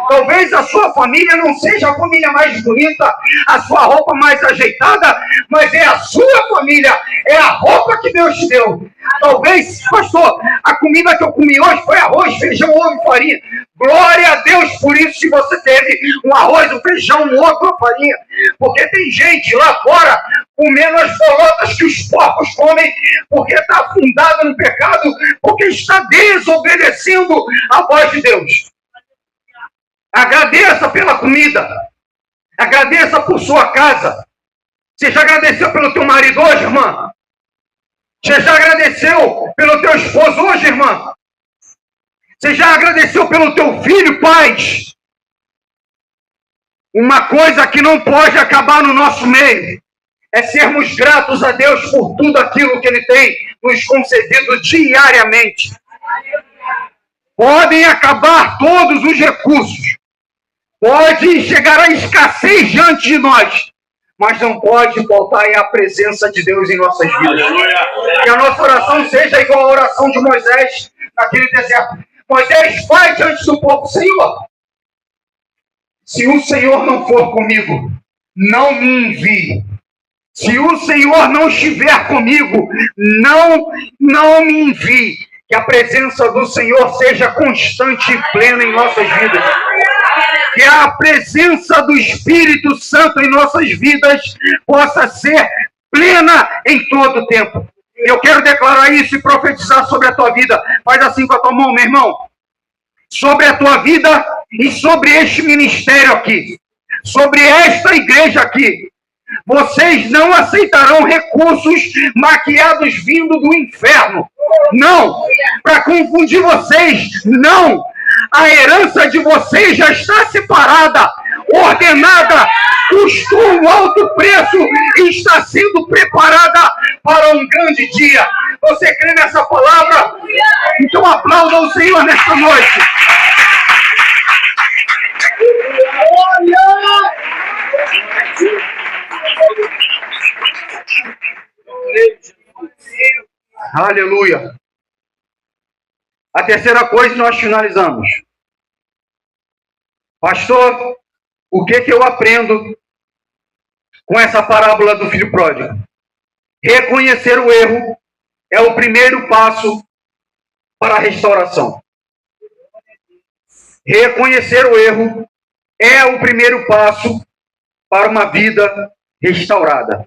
Talvez a sua família não seja a família mais bonita, a sua roupa mais ajeitada, mas é a sua família, é a roupa que Deus te deu. Talvez, pastor, a comida que eu comi hoje foi arroz, feijão, ovo e farinha. Glória a Deus por isso, se você teve um arroz, um feijão, um ovo, uma farinha. Porque tem gente lá fora comendo as bolotas que os porcos comem, porque está afundado no pecado, porque está desobedecendo a voz de Deus. Agradeça pela comida. Agradeça por sua casa. Você já agradeceu pelo teu marido hoje, irmã? Você já agradeceu pelo teu esposo hoje, irmã? Você já agradeceu pelo teu filho, pais? Uma coisa que não pode acabar no nosso meio é sermos gratos a Deus por tudo aquilo que Ele tem nos concedido diariamente. Podem acabar todos os recursos. Pode chegar a escassez diante de nós, mas não pode faltar a presença de Deus em nossas vidas. Que a nossa oração seja igual à oração de Moisés naquele deserto. Moisés, vai diante do povo: Senhor, se o Senhor não for comigo, não me envie. Se o Senhor não estiver comigo, não me envie. Que a presença do Senhor seja constante e plena em nossas vidas. Que a presença do Espírito Santo em nossas vidas possa ser plena em todo o tempo. Eu quero declarar isso e profetizar sobre a tua vida. Faz assim com a tua mão, meu irmão. Sobre a tua vida e sobre este ministério aqui. Sobre esta igreja aqui. Vocês não aceitarão recursos maquiados vindo do inferno. Não! Para confundir vocês, não! A herança de vocês já está separada, ordenada, custou um alto preço e está sendo preparada para um grande dia. Você crê nessa palavra? Então aplauda o Senhor nesta noite. Aleluia. A terceira coisa nós finalizamos. Pastor, o que eu aprendo com essa parábola do filho pródigo? Reconhecer o erro é o primeiro passo para a restauração. Reconhecer o erro é o primeiro passo para uma vida restaurada.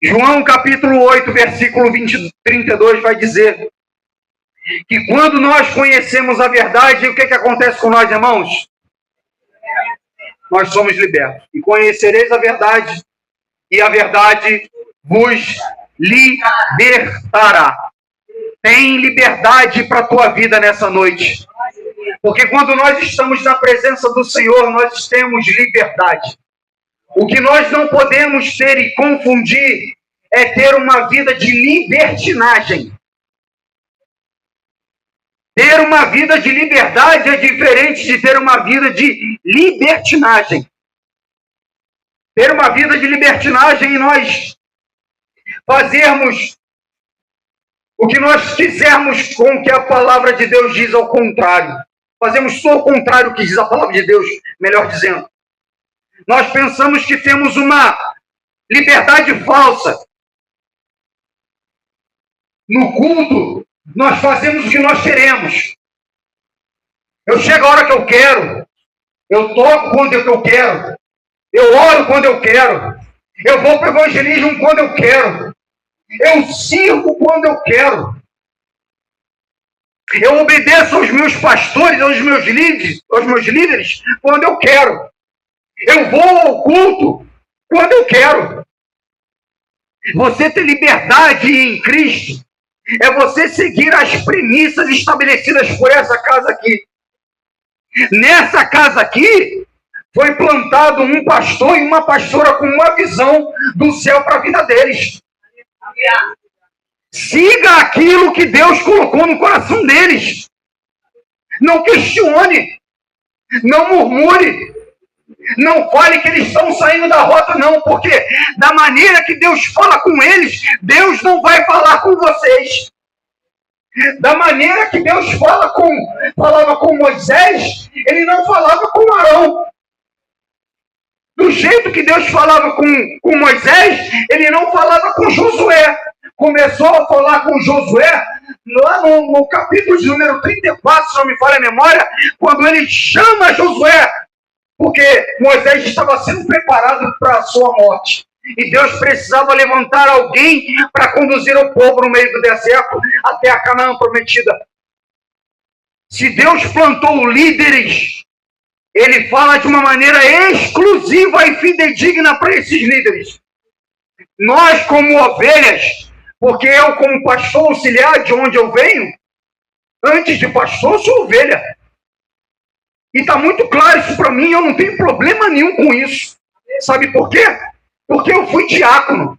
João capítulo 8, versículo 32 vai dizer que quando nós conhecemos a verdade, o que acontece com nós, irmãos? Nós somos libertos. E conhecereis a verdade, e a verdade vos libertará. Tem liberdade para a tua vida nessa noite. Porque quando nós estamos na presença do Senhor, nós temos liberdade. O que nós não podemos ter e confundir é ter uma vida de libertinagem. Ter uma vida de liberdade é diferente de ter uma vida de libertinagem. Ter uma vida de libertinagem e nós fazermos o que nós quisermos com o que a palavra de Deus diz ao contrário. Fazemos só o contrário do que diz a palavra de Deus, melhor dizendo. Nós pensamos que temos uma liberdade falsa. No culto, nós fazemos o que nós queremos. Eu chego a hora que eu quero. Eu toco quando eu quero. Eu oro quando eu quero. Eu vou para o evangelismo quando eu quero. Eu sirvo quando eu quero. Eu obedeço aos meus pastores, aos meus líderes quando eu quero. Eu vou ao culto quando eu quero. Você ter liberdade em Cristo é você seguir as premissas estabelecidas por essa casa aqui. Nessa casa aqui, foi plantado um pastor e uma pastora com uma visão do céu para a vida deles. Siga aquilo que Deus colocou no coração deles. Não questione. Não murmure. Não fale que eles estão saindo da rota, não. Porque da maneira que Deus fala com eles, Deus não vai falar com vocês. Da maneira que Deus falava com Moisés, ele não falava com Arão. Do jeito que Deus falava com Moisés, ele não falava com Josué. Começou a falar com Josué lá no capítulo de número 34, se não me falha a memória, quando ele chama Josué, porque Moisés estava sendo preparado para a sua morte. E Deus precisava levantar alguém para conduzir o povo no meio do deserto até a Canaã prometida. Se Deus plantou líderes, Ele fala de uma maneira exclusiva e fidedigna para esses líderes. Nós, como ovelhas, porque eu, como pastor auxiliar de onde eu venho, antes de pastor, sou ovelha. E está muito claro isso para mim, eu não tenho problema nenhum com isso. Sabe por quê? Porque eu fui diácono.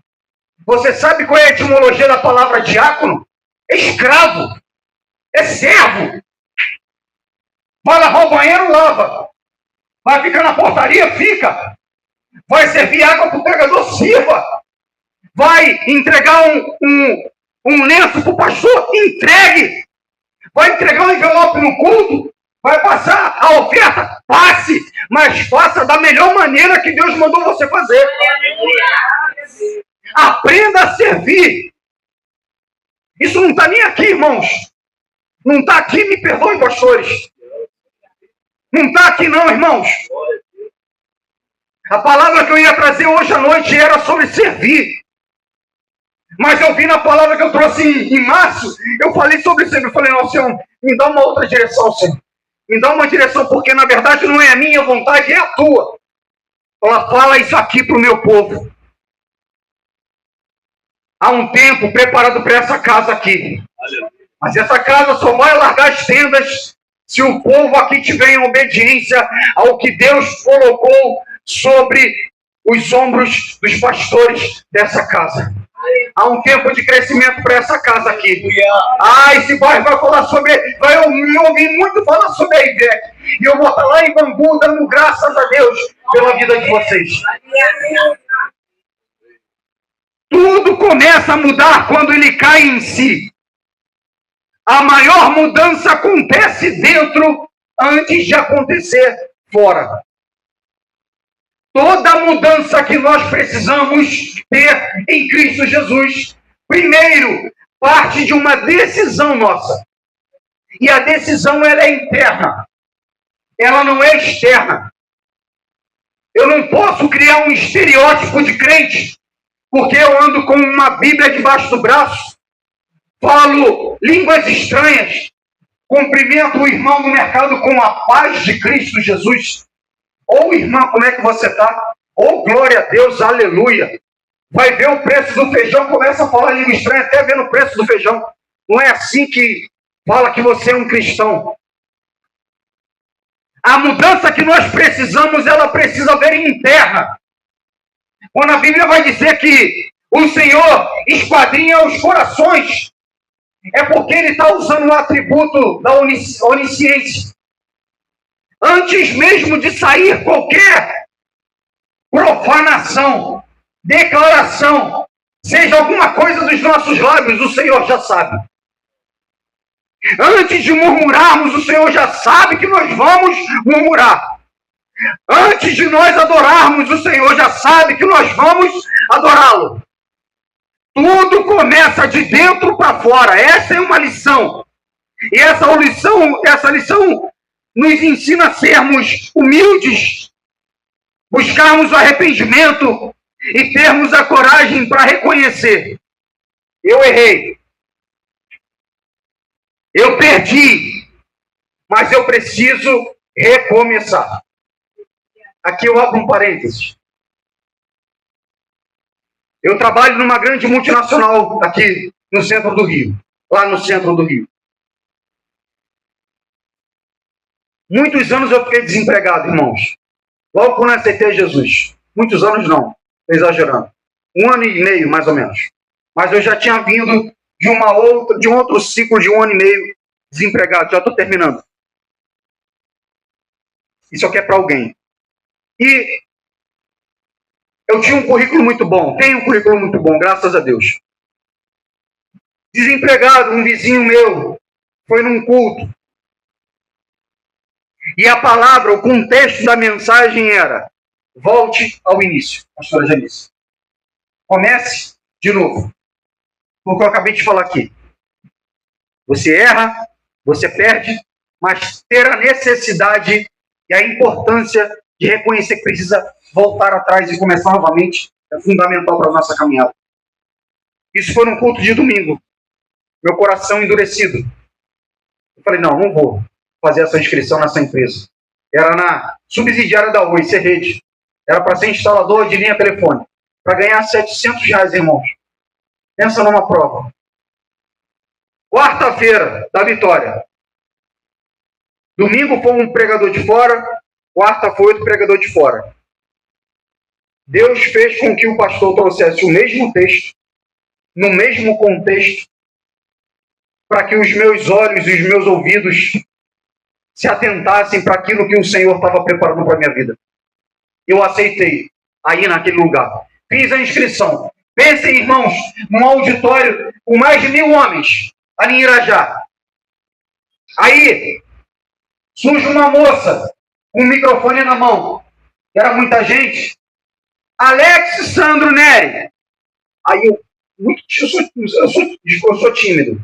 Você sabe qual é a etimologia da palavra diácono? É escravo. É servo. Vai lavar o banheiro, lava. Vai ficar na portaria, fica. Vai servir água para o pregador, sirva. Vai entregar um lenço para o pastor, entregue. Vai entregar um envelope no culto, vai passar a oferta, passe, mas faça da melhor maneira que Deus mandou você fazer. Aprenda a servir. Isso não está nem aqui, irmãos. Não está aqui, me perdoem, pastores. Não está aqui não, irmãos. A palavra que eu ia trazer hoje à noite era sobre servir. Mas eu vi na palavra que eu trouxe em março, eu falei sobre isso. Eu falei, não, Senhor, me dá uma outra direção, Senhor. Me dá uma direção, porque na verdade não é a minha vontade, é a tua. Ela fala isso aqui para o meu povo. Há um tempo preparado para essa casa aqui. Mas essa casa só vai largar as tendas se o povo aqui tiver em obediência ao que Deus colocou sobre os ombros dos pastores dessa casa. Há um tempo de crescimento para essa casa aqui. Esse bairro vai falar sobre... Vai me ouvir muito falar sobre a IVEC. E eu vou estar lá em Bangu dando graças a Deus pela vida de vocês. Tudo começa a mudar quando ele cai em si. A maior mudança acontece dentro antes de acontecer fora. Toda mudança que nós precisamos ter em Cristo Jesus, primeiro, parte de uma decisão nossa. E a decisão, ela é interna. Ela não é externa. Eu não posso criar um estereótipo de crente, porque eu ando com uma Bíblia debaixo do braço, falo línguas estranhas, cumprimento o irmão do mercado com a paz de Cristo Jesus. Ou, irmã, como é que você está? Oh, glória a Deus, aleluia. Vai ver o preço do feijão, começa a falar língua estranha, até vendo o preço do feijão. Não é assim que fala que você é um cristão. A mudança que nós precisamos, ela precisa vir interna. Quando a Bíblia vai dizer que o Senhor esquadrinha os corações, é porque ele está usando o atributo da onisciência. Antes mesmo de sair qualquer profanação, declaração, seja alguma coisa dos nossos lábios, o Senhor já sabe. Antes de murmurarmos, o Senhor já sabe que nós vamos murmurar. Antes de nós adorarmos, o Senhor já sabe que nós vamos adorá-lo. Tudo começa de dentro para fora. Essa é uma lição. E essa lição nos ensina a sermos humildes, buscarmos o arrependimento e termos a coragem para reconhecer. Eu errei. Eu perdi. Mas eu preciso recomeçar. Aqui eu abro um parênteses. Eu trabalho numa grande multinacional aqui no centro do Rio. Lá no centro do Rio. Muitos anos eu fiquei desempregado, irmãos. Logo quando eu aceitei Jesus. Muitos anos não, estou exagerando. 1 ano e meio, mais ou menos. Mas eu já tinha vindo de um outro ciclo de 1 ano e meio desempregado. Já estou terminando. Isso aqui é para alguém. E eu tinha um currículo muito bom. Tenho um currículo muito bom, graças a Deus. Desempregado, um vizinho meu foi num culto. E a palavra, o contexto da mensagem era: volte ao início, pastora Janice. Comece de novo. Porque eu acabei de falar aqui. Você erra, você perde, mas ter a necessidade e a importância de reconhecer que precisa voltar atrás e começar novamente é fundamental para a nossa caminhada. Isso foi num culto de domingo. Meu coração endurecido. Eu falei, não vou fazer essa inscrição nessa empresa. Era na subsidiária da Oi, Rede. Era para ser instalador de linha telefônica. Para ganhar R$700, irmãos. Pensa numa prova. Quarta-feira da vitória. Domingo foi um pregador de fora. Quarta foi outro pregador de fora. Deus fez com que o pastor trouxesse o mesmo texto, no mesmo contexto, para que os meus olhos e os meus ouvidos se atentassem para aquilo que o Senhor estava preparando para a minha vida. Eu aceitei aí naquele lugar. Fiz a inscrição. Pensem, irmãos, num auditório com mais de 1.000 homens, ali em Irajá. Aí, surge uma moça com um microfone na mão. Era muita gente. Alex Sandro Neri. Aí eu sou tímido.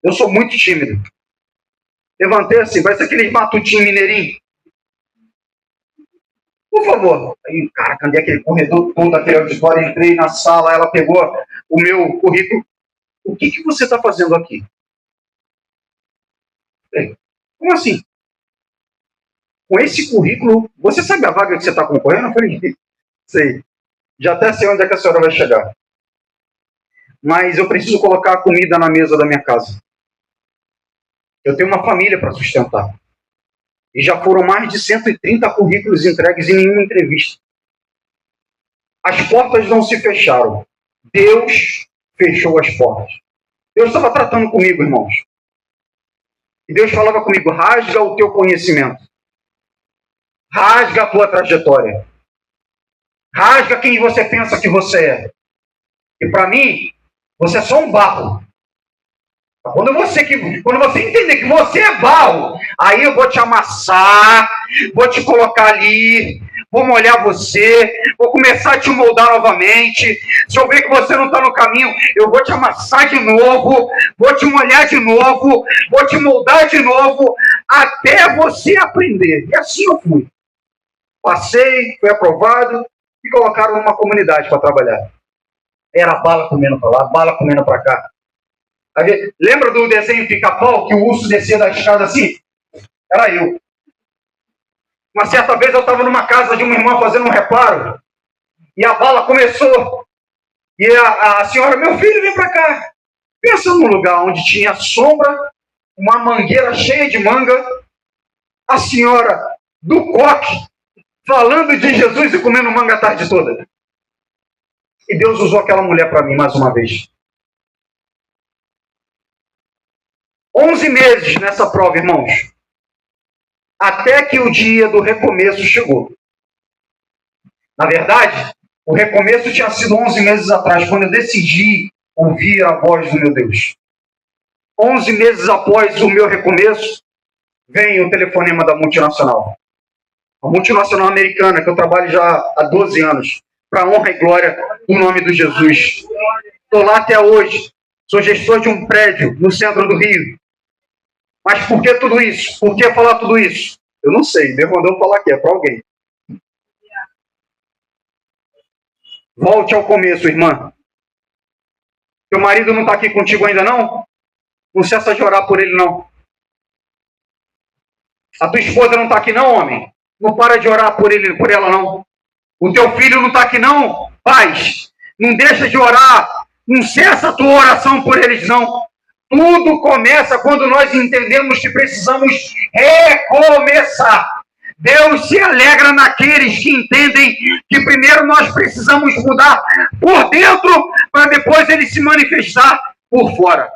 Eu sou muito tímido. Levantei assim, vai ser aquele matutinho mineirinho. Por favor. Aí, cara, andei aquele corredor todo, aquele auditório, entrei na sala, ela pegou o meu currículo. O que você está fazendo aqui? Como assim? Com esse currículo, você sabe a vaga que você está concorrendo? Eu falei, sei. Já até sei onde é que a senhora vai chegar. Mas eu preciso colocar a comida na mesa da minha casa. Eu tenho uma família para sustentar. E já foram mais de 130 currículos entregues em nenhuma entrevista. As portas não se fecharam. Deus fechou as portas. Deus estava tratando comigo, irmãos. E Deus falava comigo, rasga o teu conhecimento. Rasga a tua trajetória. Rasga quem você pensa que você é. E para mim, você é só um barro. Quando você entender que você é barro, aí eu vou te amassar, vou te colocar ali, vou molhar você, vou começar a te moldar novamente. Se eu ver que você não está no caminho, eu vou te amassar de novo, vou te molhar de novo, vou te moldar de novo, até você aprender. E assim eu fui. Passei, fui aprovado e colocaram numa comunidade para trabalhar. Era bala comendo para lá, bala comendo para cá. Lembra do desenho Pica-Pau, que o urso descia da escada assim? Era eu. Uma certa vez eu estava numa casa de uma irmã fazendo um reparo, e a bala começou. E a senhora, meu filho, vem para cá. Pensa num lugar onde tinha sombra, uma mangueira cheia de manga, a senhora do coque, falando de Jesus e comendo manga a tarde toda. E Deus usou aquela mulher para mim mais uma vez. 11 meses nessa prova, irmãos. Até que o dia do recomeço chegou. Na verdade, o recomeço tinha sido 11 meses atrás, quando eu decidi ouvir a voz do meu Deus. 11 meses após o meu recomeço, vem o telefonema da multinacional. A multinacional americana, que eu trabalho já há 12 anos, para honra e glória em nome de Jesus. Estou lá até hoje. Sou gestor de um prédio no centro do Rio. Mas por que tudo isso? Por que falar tudo isso? Eu não sei. Deus mandou falar aqui, é para alguém. Volte ao começo, irmã. Teu marido não está aqui contigo ainda, não? Não cessa de orar por ele, não. A tua esposa não está aqui, não, homem? Não para de orar por ele, por ela, não. O teu filho não está aqui, não? Paz, não deixa de orar. Não cessa a tua oração por eles, não. Tudo começa quando nós entendemos que precisamos recomeçar. Deus se alegra naqueles que entendem que primeiro nós precisamos mudar por dentro para depois ele se manifestar por fora.